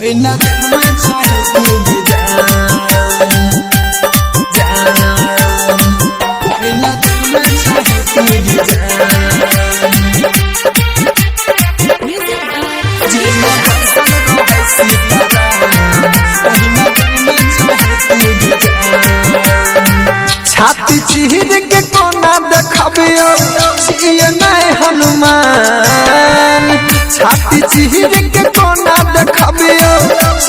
ना दिल में छाए तू गे जान जान ना दिल में छाए तू गे जान जीना बसल रहे सीताराम ना दिल में छाए तू गे जान छाती चीर के कोना देखबियो ये नहीं हनुमान छाती चीर के कोना देखबियो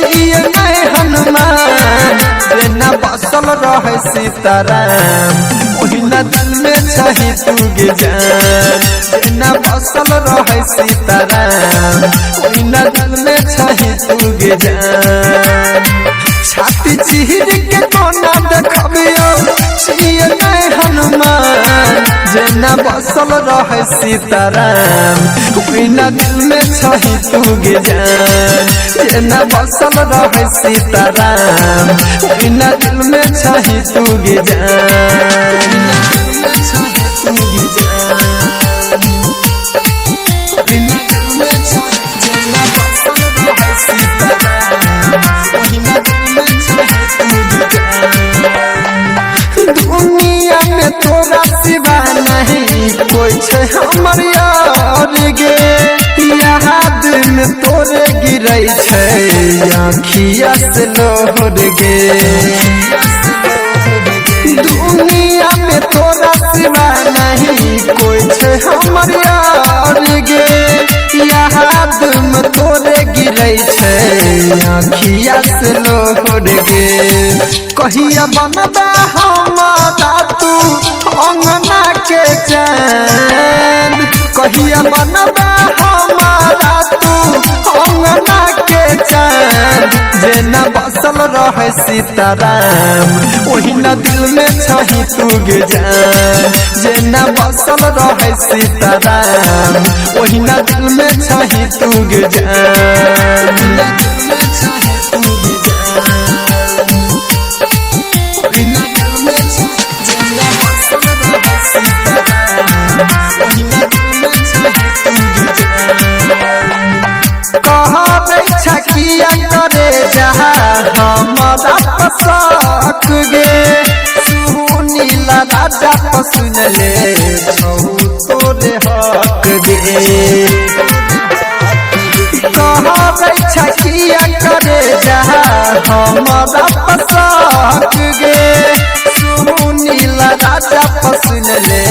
ये नहीं हनुमान जेना बसल रहे सीताराम ओही ना दिल में छही तू गे जान जेना बसल रहे सीताराम ओही ना दिल में छही तू गे जान छाती चीर के कोना देखबियो ये नहीं हनुमान जेना बसल रहे सीताराम ओही ना दिल में छही तू गे जान जेना बसल रहे सीताराम ओही ना दिल में छही तू गे जान दुनिया में तोरा सिवा नहीं कोई छे हमर यार गे याद में तोरे गिरै छे आँखिया से लोहर गे दुनिया में तोरा सिवा नहीं कोई छे हमर यार गे याद में तोरे गिरै छे आँखिया से लोहर गे कहिया बनबा हमारा तू अंगना के चांद कहिया बनबा हमारा तू अंगना के चांद जेना बसल रहे सीताराम ओही ना दिल में छही तू गे जान जेना बसल रहे सीताराम ओही ना दिल में छही तू गे जान छकिया करे जहा हमारा पसक गे सुनीला राजा पसुन ले तोरे हक गे कहबै छकिया करे जहा हमारा पसक गे सुनीला राजा पसुन ले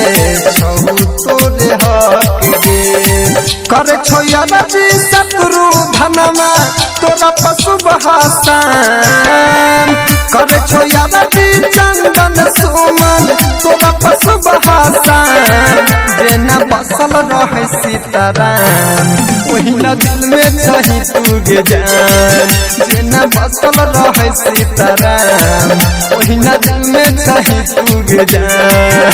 तोरे हक गे करे छोया जी शत्रु धनमा तोरा पशु बहासान करे छोया जी चंदन सुमन तोरा पशु बहासान जेना बसल रहे सीताराम ओही ना दिल में छही तू गे जान जेना बसल रहे सीताराम ओही ना दिल में छही तू गे जान।